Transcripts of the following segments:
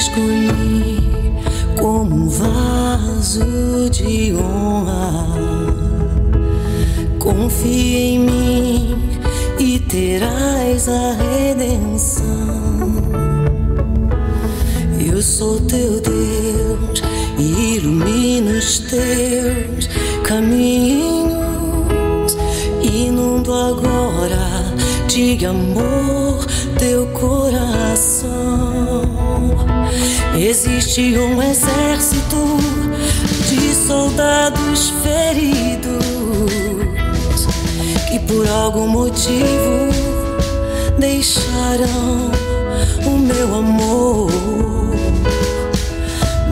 escolhi como um vaso de honra. Confia em mim e terás a redenção. Eu sou teu Deus e ilumino os teus caminhos. Inundo agora de amor teu coração. Existe um exército de soldados feridos que por algum motivo deixaram o meu amor.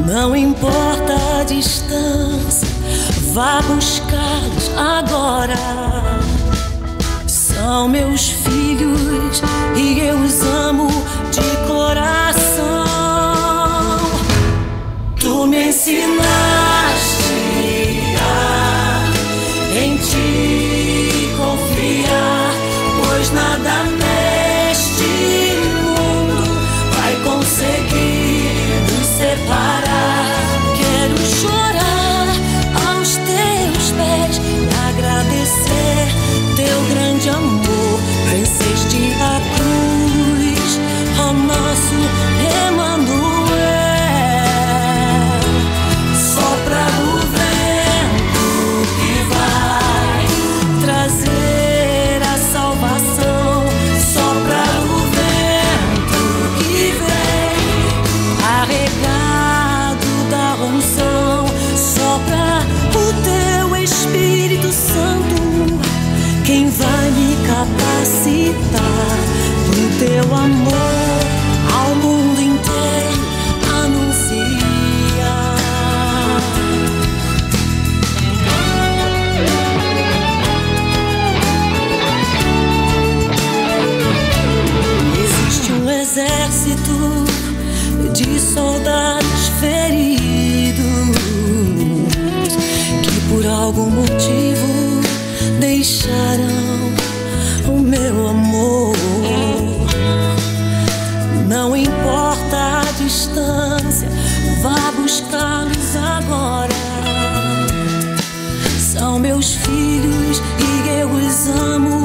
Não importa a distância, vá buscá-los agora. São meus filhos e eu os amo de coração. Tu me ensinaste a em ti confiar, pois nada neste mundo vai conseguir nos separar. Quero chorar aos teus pés e agradecer teu grande amor. Venceste a cruz, ó nosso Emanuel. Sopra o vento que vai trazer a salvação. Sopra o vento que vem carregado da unção. Sopra o teu Espírito Santo, quem vai me capacitar pro teu amor ao mundo inteiro anunciar. Existe um exército de soldados feridos que por algum motivo deixaram o meu amor. Não importa a distância, vá buscá-los agora. São meus filhos e eu os amo